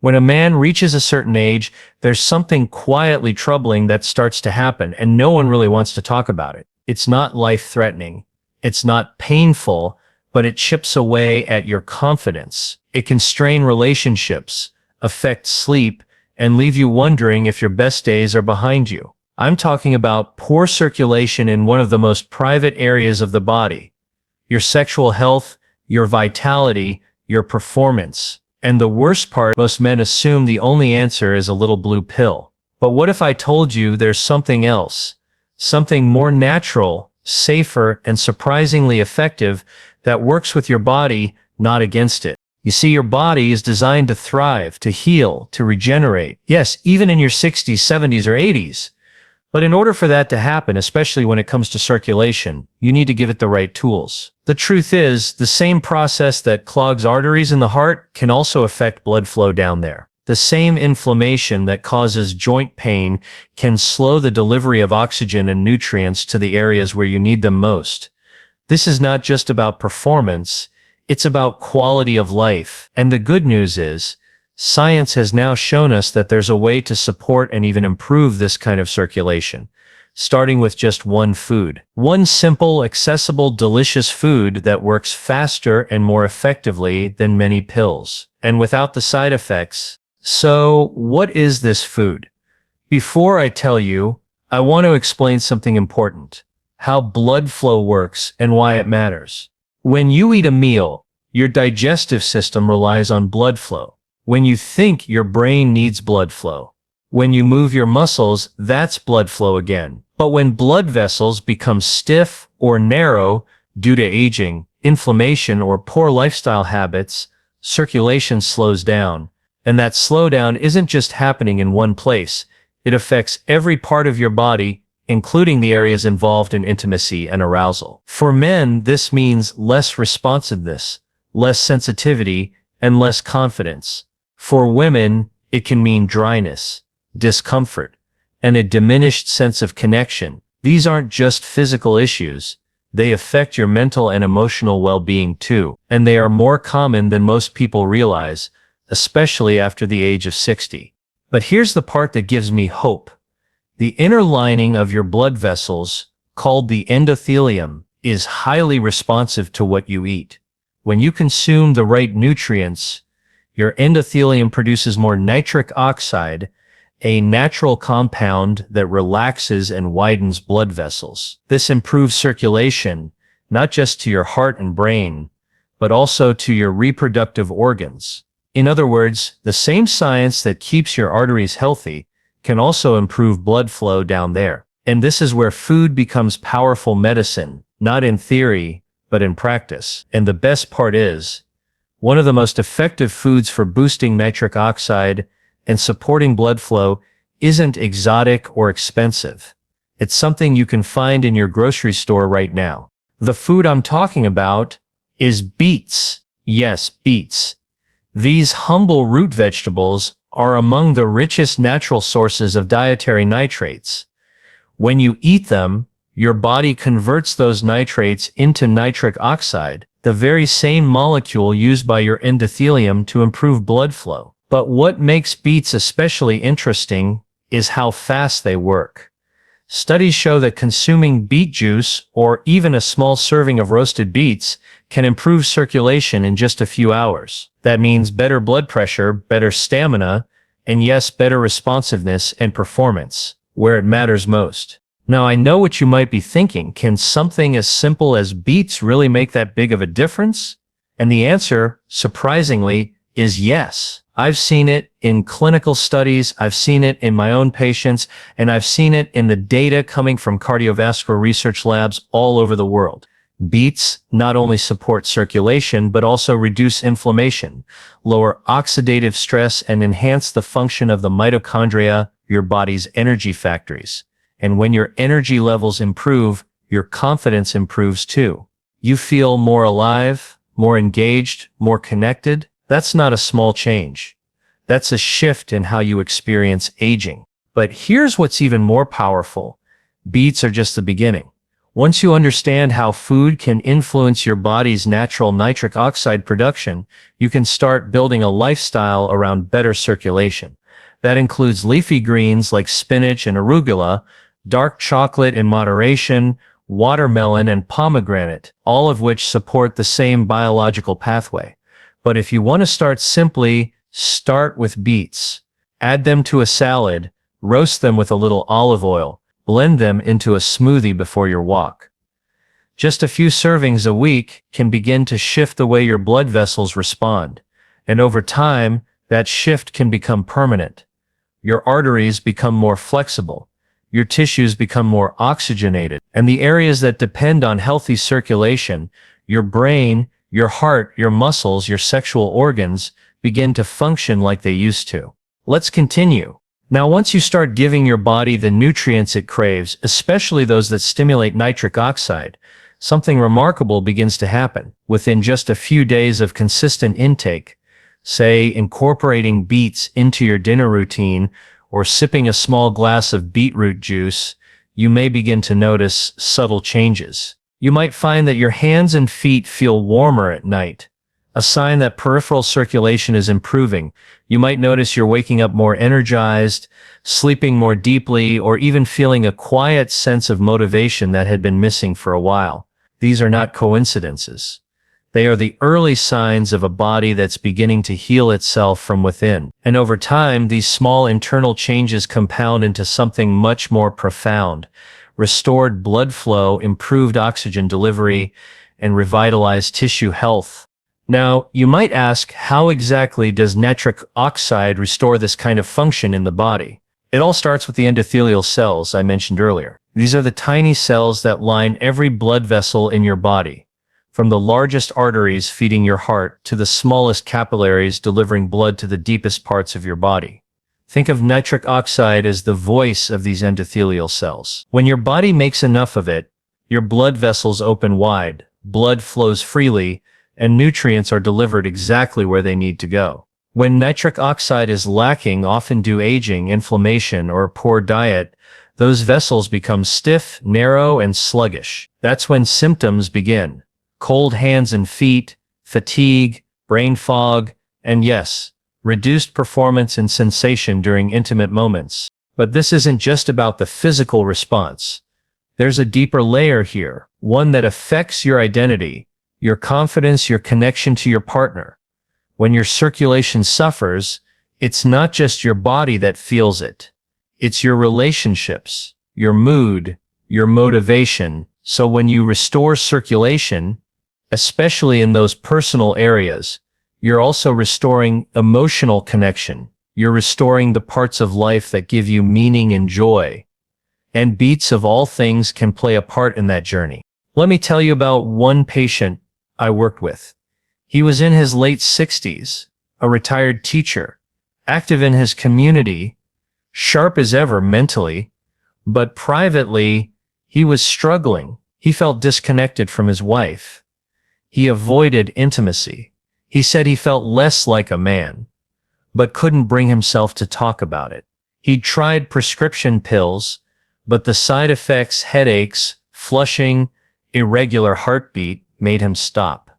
When a man reaches a certain age, there's something quietly troubling that starts to happen, and no one really wants to talk about it. It's not life-threatening. It's not painful, but it chips away at your confidence. It can strain relationships, affect sleep, and leave you wondering if your best days are behind you. I'm talking about poor circulation in one of the most private areas of the body. Your sexual health, your vitality, your performance. And the worst part, most men assume the only answer is a little blue pill. But what if I told you there's something else? Something more natural, safer, and surprisingly effective that works with your body, not against it. You see, your body is designed to thrive, to heal, to regenerate. Yes, even in your 60s, 70s, or 80s. But in order for that to happen, especially when it comes to circulation, you need to give it the right tools. The truth is, the same process that clogs arteries in the heart can also affect blood flow down there. The same inflammation that causes joint pain can slow the delivery of oxygen and nutrients to the areas where you need them most. This is not just about performance, it's about quality of life. And the good news is, science has now shown us that there's a way to support and even improve this kind of circulation, starting with just one food. One simple, accessible, delicious food that works faster and more effectively than many pills, and without the side effects. So, what is this food? Before I tell you, I want to explain something important: how blood flow works and why it matters. When you eat a meal, your digestive system relies on blood flow. When you think, your brain needs blood flow. When you move your muscles, that's blood flow again. But when blood vessels become stiff or narrow due to aging, inflammation, or poor lifestyle habits, circulation slows down. And that slowdown isn't just happening in one place. It affects every part of your body, including the areas involved in intimacy and arousal. For men, this means less responsiveness, less sensitivity, and less confidence. For women, it can mean dryness, discomfort, and a diminished sense of connection. These aren't just physical issues. They affect your mental and emotional well-being too, and they are more common than most people realize, especially after the age of 60. But here's the part that gives me hope. The inner lining of your blood vessels, called the endothelium, is highly responsive to what you eat. When you consume the right nutrients, your endothelium produces more nitric oxide, a natural compound that relaxes and widens blood vessels. This improves circulation, not just to your heart and brain, but also to your reproductive organs. In other words, the same science that keeps your arteries healthy can also improve blood flow down there. And this is where food becomes powerful medicine, not in theory, but in practice. And the best part is, one of the most effective foods for boosting nitric oxide and supporting blood flow isn't exotic or expensive. It's something you can find in your grocery store right now. The food I'm talking about is beets. Yes, beets. These humble root vegetables are among the richest natural sources of dietary nitrates. When you eat them, your body converts those nitrates into nitric oxide, the very same molecule used by your endothelium to improve blood flow. But what makes beets especially interesting is how fast they work. Studies show that consuming beet juice, or even a small serving of roasted beets, can improve circulation in just a few hours. That means better blood pressure, better stamina, and yes, better responsiveness and performance, where it matters most. Now, I know what you might be thinking. Can something as simple as beets really make that big of a difference? And the answer, surprisingly, is yes. I've seen it in clinical studies, I've seen it in my own patients, and I've seen it in the data coming from cardiovascular research labs all over the world. Beets not only support circulation, but also reduce inflammation, lower oxidative stress, and enhance the function of the mitochondria, your body's energy factories. And when your energy levels improve, your confidence improves too. You feel more alive, more engaged, more connected. That's not a small change. That's a shift in how you experience aging. But here's what's even more powerful. Beets are just the beginning. Once you understand how food can influence your body's natural nitric oxide production, you can start building a lifestyle around better circulation. That includes leafy greens like spinach and arugula, dark chocolate in moderation, watermelon and pomegranate, all of which support the same biological pathway. But if you want to start simply, start with beets. Add them to a salad, roast them with a little olive oil, blend them into a smoothie before your walk. Just a few servings a week can begin to shift the way your blood vessels respond, and over time, that shift can become permanent. Your arteries become more flexible, your tissues become more oxygenated, and the areas that depend on healthy circulation, your brain, your heart, your muscles, your sexual organs, begin to function like they used to. Let's continue. Now, once you start giving your body the nutrients it craves, especially those that stimulate nitric oxide, something remarkable begins to happen. Within just a few days of consistent intake, say incorporating beets into your dinner routine or sipping a small glass of beetroot juice, you may begin to notice subtle changes. You might find that your hands and feet feel warmer at night, a sign that peripheral circulation is improving. You might notice you're waking up more energized, sleeping more deeply, or even feeling a quiet sense of motivation that had been missing for a while. These are not coincidences. They are the early signs of a body that's beginning to heal itself from within. And over time, these small internal changes compound into something much more profound: restored blood flow, improved oxygen delivery, and revitalized tissue health. Now, you might ask, how exactly does nitric oxide restore this kind of function in the body? It all starts with the endothelial cells I mentioned earlier. These are the tiny cells that line every blood vessel in your body, from the largest arteries feeding your heart to the smallest capillaries delivering blood to the deepest parts of your body. Think of nitric oxide as the voice of these endothelial cells. When your body makes enough of it, your blood vessels open wide, blood flows freely, and nutrients are delivered exactly where they need to go. When nitric oxide is lacking, often due to aging, inflammation, or a poor diet, those vessels become stiff, narrow, and sluggish. That's when symptoms begin: cold hands and feet, fatigue, brain fog, and yes, reduced performance and sensation during intimate moments. But this isn't just about the physical response. There's a deeper layer here, one that affects your identity, your confidence, your connection to your partner. When your circulation suffers, it's not just your body that feels it. It's your relationships, your mood, your motivation. So when you restore circulation, especially in those personal areas, you're also restoring emotional connection. You're restoring the parts of life that give you meaning and joy. And beets of all things can play a part in that journey. Let me tell you about one patient I worked with. He was in his late 60s, a retired teacher, active in his community, sharp as ever mentally, but privately, he was struggling. He felt disconnected from his wife. He avoided intimacy. He said he felt less like a man, but couldn't bring himself to talk about it. He'd tried prescription pills, but the side effects, headaches, flushing, irregular heartbeat, made him stop.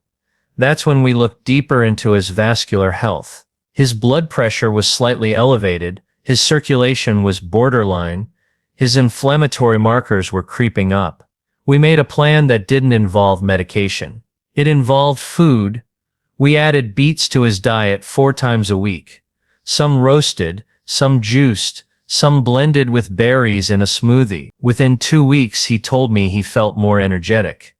That's when we looked deeper into his vascular health. His blood pressure was slightly elevated, his circulation was borderline, his inflammatory markers were creeping up. We made a plan that didn't involve medication. It involved food. We added beets to his diet 4 times a week. Some roasted, some juiced, some blended with berries in a smoothie. Within 2 weeks, he told me he felt more energetic.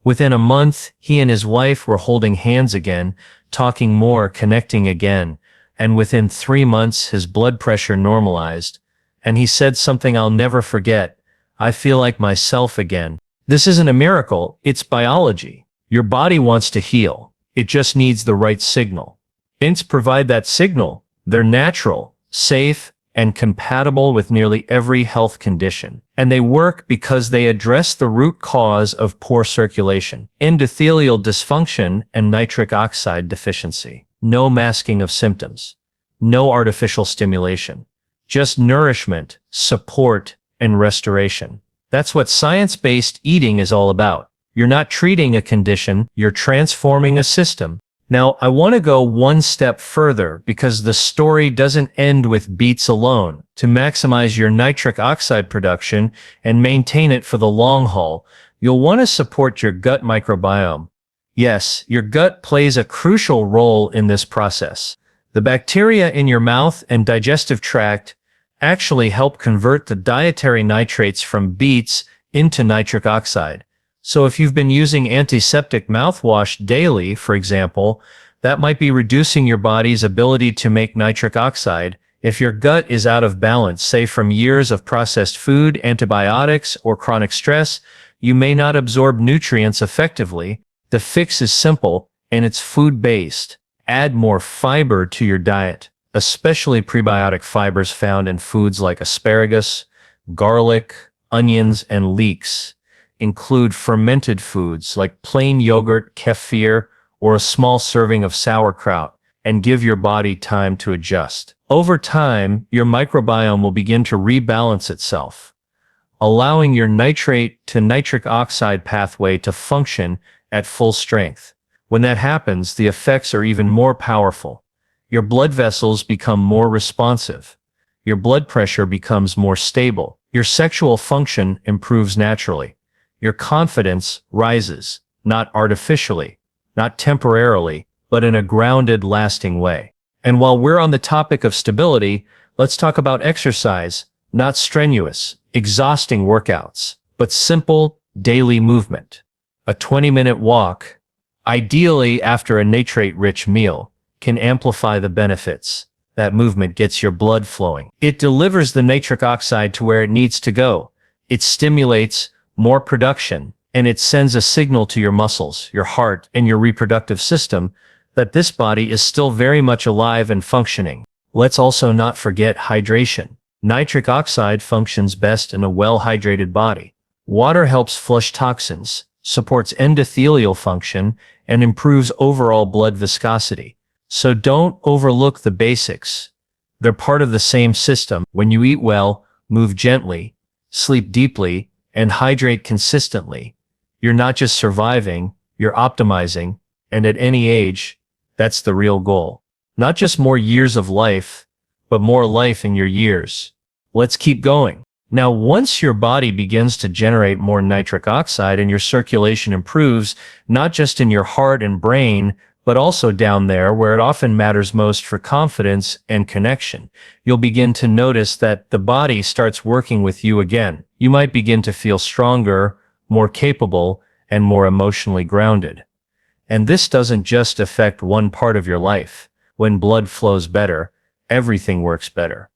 Within a month, he and his wife were holding hands again, talking more, connecting again. And within 3 months, his blood pressure normalized. And he said something I'll never forget: "I feel like myself again." This isn't a miracle, it's biology. Your body wants to heal. It just needs the right signal. Beets provide that signal. They're natural, safe, and compatible with nearly every health condition. And they work because they address the root cause of poor circulation, endothelial dysfunction, and nitric oxide deficiency. No masking of symptoms. No artificial stimulation. Just nourishment, support, and restoration. That's what science-based eating is all about. You're not treating a condition, you're transforming a system. Now, I want to go one step further because the story doesn't end with beets alone. To maximize your nitric oxide production and maintain it for the long haul, you'll want to support your gut microbiome. Yes, your gut plays a crucial role in this process. The bacteria in your mouth and digestive tract actually help convert the dietary nitrates from beets into nitric oxide. So if you've been using antiseptic mouthwash daily, for example, that might be reducing your body's ability to make nitric oxide. If your gut is out of balance, say from years of processed food, antibiotics, or chronic stress, you may not absorb nutrients effectively. The fix is simple, and it's food-based. Add more fiber to your diet, especially prebiotic fibers found in foods like asparagus, garlic, onions, and leeks. Include fermented foods like plain yogurt, kefir, or a small serving of sauerkraut, and give your body time to adjust. Over time, your microbiome will begin to rebalance itself, allowing your nitrate to nitric oxide pathway to function at full strength. When that happens, the effects are even more powerful. Your blood vessels become more responsive. Your blood pressure becomes more stable. Your sexual function improves naturally. Your confidence rises, not artificially, not temporarily, but in a grounded, lasting way. And while we're on the topic of stability, let's talk about exercise, not strenuous, exhausting workouts, but simple, daily movement. A 20-minute walk, ideally after a nitrate-rich meal, can amplify the benefits. That movement gets your blood flowing. It delivers the nitric oxide to where it needs to go. It stimulates more production, and it sends a signal to your muscles, your heart, and your reproductive system that this body is still very much alive and functioning. Let's also not forget hydration. Nitric oxide functions best in a well-hydrated body. Water helps flush toxins, supports endothelial function, and improves overall blood viscosity. So don't overlook the basics. They're part of the same system. When you eat well, move gently, sleep deeply, and hydrate consistently, you're not just surviving, you're optimizing, and at any age, that's the real goal. Not just more years of life, but more life in your years. Let's keep going. Now, once your body begins to generate more nitric oxide and your circulation improves, not just in your heart and brain, but also down there where it often matters most for confidence and connection, you'll begin to notice that the body starts working with you again. You might begin to feel stronger, more capable, and more emotionally grounded. And this doesn't just affect one part of your life. When blood flows better, everything works better.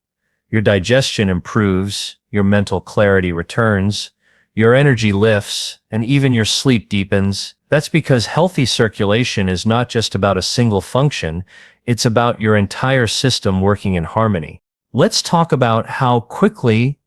Your digestion improves, your mental clarity returns, your energy lifts, and even your sleep deepens. That's because healthy circulation is not just about a single function, it's about your entire system working in harmony. Let's talk about how quickly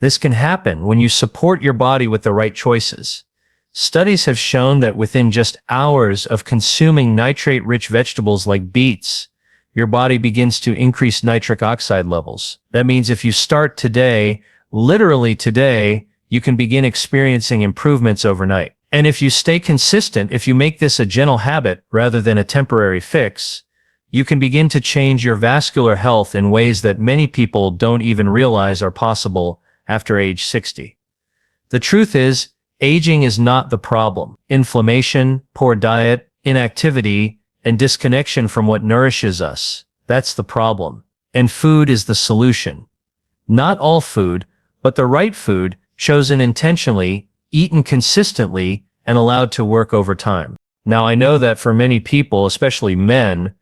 this can happen when you support your body with the right choices. Studies have shown that within just hours of consuming nitrate-rich vegetables like beets, your body begins to increase nitric oxide levels. That means if you start today, literally today, you can begin experiencing improvements overnight. And if you stay consistent, if you make this a gentle habit rather than a temporary fix, you can begin to change your vascular health in ways that many people don't even realize are possible after age 60. The truth is, aging is not the problem. Inflammation, poor diet, inactivity, and disconnection from what nourishes us, that's the problem. And food is the solution. Not all food, but the right food, chosen intentionally, eaten consistently, and allowed to work over time. Now, I know that for many people, especially men,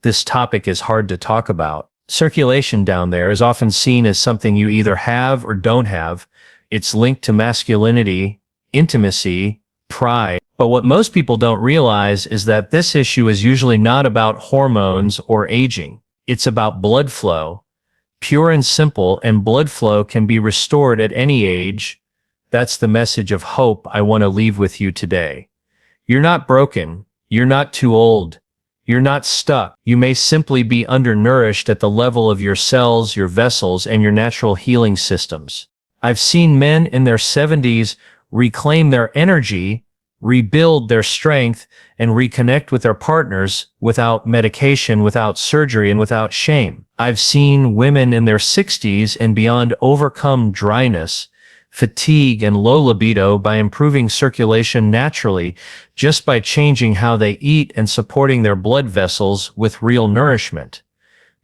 this topic is hard to talk about. Circulation down there is often seen as something you either have or don't have. It's linked to masculinity, intimacy, pride. But what most people don't realize is that this issue is usually not about hormones or aging. It's about blood flow. Pure and simple, and blood flow can be restored at any age. That's the message of hope I want to leave with you today. You're not broken. You're not too old. You're not stuck. You may simply be undernourished at the level of your cells, your vessels, and your natural healing systems. I've seen men in their 70s reclaim their energy, rebuild their strength, and reconnect with their partners without medication, without surgery, and without shame. I've seen women in their 60s and beyond overcome dryness, fatigue, and low libido by improving circulation naturally, just by changing how they eat and supporting their blood vessels with real nourishment.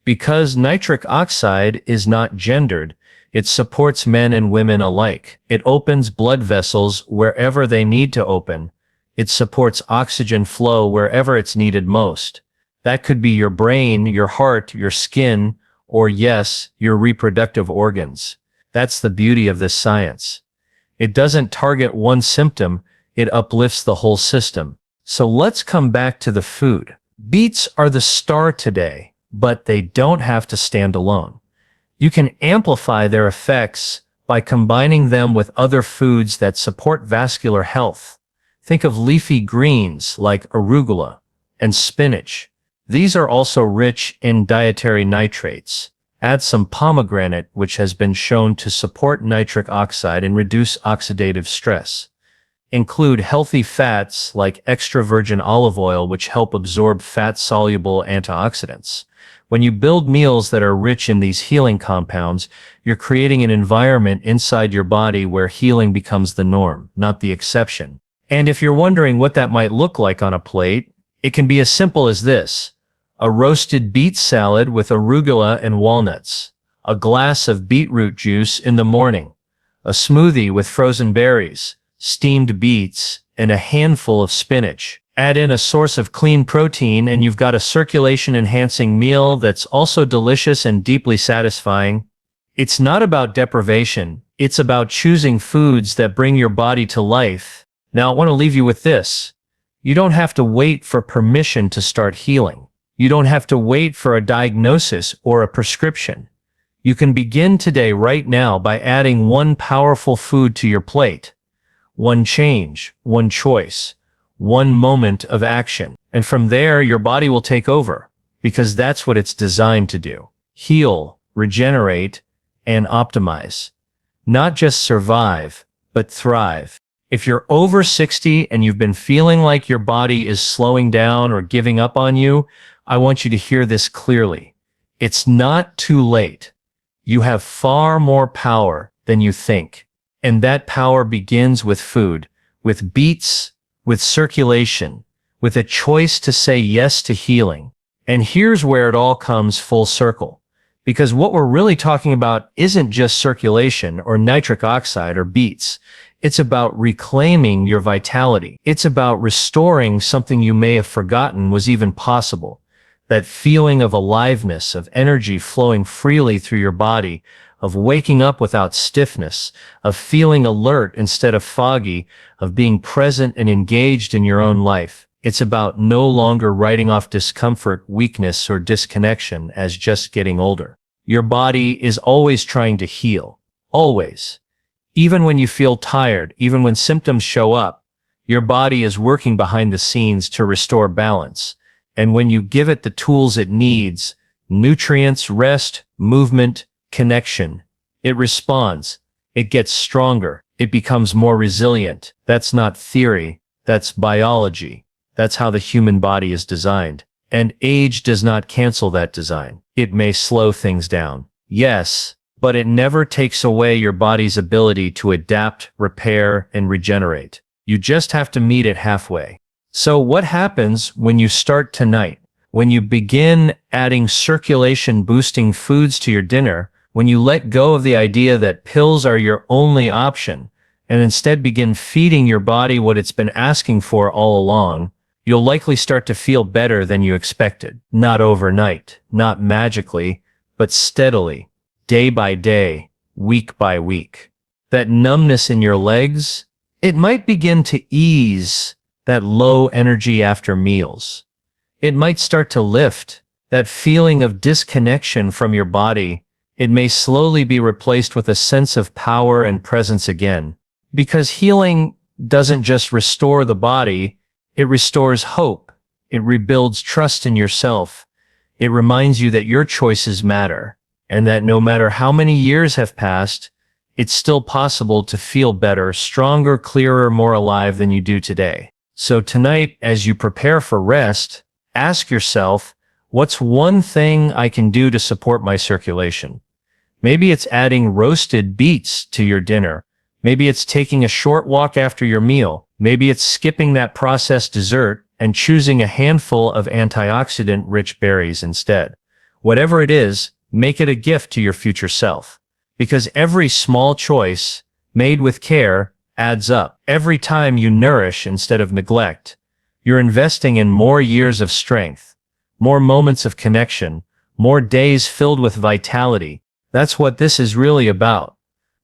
Because nitric oxide is not gendered, it supports men and women alike. It opens blood vessels wherever they need to open. It supports oxygen flow wherever it's needed most. That could be your brain, your heart, your skin, or yes, your reproductive organs. That's the beauty of this science. It doesn't target one symptom, it uplifts the whole system. So let's come back to the food. Beets are the star today, but they don't have to stand alone. You can amplify their effects by combining them with other foods that support vascular health. Think of leafy greens like arugula and spinach. These are also rich in dietary nitrates. Add some pomegranate, which has been shown to support nitric oxide and reduce oxidative stress. Include healthy fats like extra virgin olive oil, which help absorb fat-soluble antioxidants. When you build meals that are rich in these healing compounds, you're creating an environment inside your body where healing becomes the norm, not the exception. And if you're wondering what that might look like on a plate, it can be as simple as this: a roasted beet salad with arugula and walnuts, a glass of beetroot juice in the morning, a smoothie with frozen berries, steamed beets, and a handful of spinach. Add in a source of clean protein and you've got a circulation-enhancing meal that's also delicious and deeply satisfying. It's not about deprivation, it's about choosing foods that bring your body to life. Now I want to leave you with this. You don't have to wait for permission to start healing. You don't have to wait for a diagnosis or a prescription. You can begin today right now by adding one powerful food to your plate. One change, one choice, one moment of action. And from there, your body will take over, because that's what it's designed to do. Heal, regenerate, and optimize. Not just survive, but thrive. If you're over 60 and you've been feeling like your body is slowing down or giving up on you, I want you to hear this clearly. It's not too late. You have far more power than you think. And that power begins with food, with beets, with circulation, with a choice to say yes to healing. And here's where it all comes full circle. Because what we're really talking about isn't just circulation or nitric oxide or beets. It's about reclaiming your vitality. It's about restoring something you may have forgotten was even possible. That feeling of aliveness, of energy flowing freely through your body, of waking up without stiffness, of feeling alert instead of foggy, of being present and engaged in your own life. It's about no longer writing off discomfort, weakness, or disconnection as just getting older. Your body is always trying to heal. Always. Even when you feel tired, even when symptoms show up, your body is working behind the scenes to restore balance. And when you give it the tools it needs, nutrients, rest, movement, connection, it responds. It gets stronger. It becomes more resilient. That's not theory. That's biology. That's how the human body is designed. And age does not cancel that design. It may slow things down. Yes, but it never takes away your body's ability to adapt, repair, and regenerate. You just have to meet it halfway. So what happens when you start tonight? When you begin adding circulation-boosting foods to your dinner, when you let go of the idea that pills are your only option, and instead begin feeding your body what it's been asking for all along, you'll likely start to feel better than you expected. Not overnight, not magically, but steadily, day by day, week by week. That numbness in your legs, it might begin to ease. That low energy after meals. It might start to lift. That feeling of disconnection from your body, it may slowly be replaced with a sense of power and presence again. Because healing doesn't just restore the body, it restores hope. It rebuilds trust in yourself. It reminds you that your choices matter, and that no matter how many years have passed, it's still possible to feel better, stronger, clearer, more alive than you do today. So tonight, as you prepare for rest, ask yourself, what's one thing I can do to support my circulation? Maybe it's adding roasted beets to your dinner. Maybe it's taking a short walk after your meal. Maybe it's skipping that processed dessert and choosing a handful of antioxidant-rich berries instead. Whatever it is, make it a gift to your future self. Because every small choice, made with care, adds up. Every time you nourish instead of neglect, you're investing in more years of strength, more moments of connection, more days filled with vitality. That's what this is really about.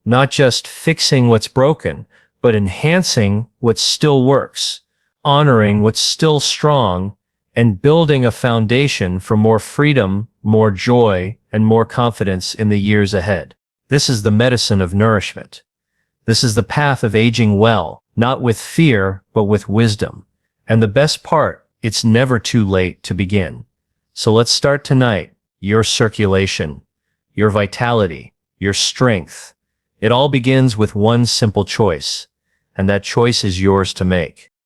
Not just fixing what's broken, but enhancing what still works, honoring what's still strong, and building a foundation for more freedom, more joy, and more confidence in the years ahead. This is the medicine of nourishment. This is the path of aging well, not with fear, but with wisdom. And the best part, it's never too late to begin. So let's start tonight. Your circulation, your vitality, your strength. It all begins with one simple choice, and that choice is yours to make.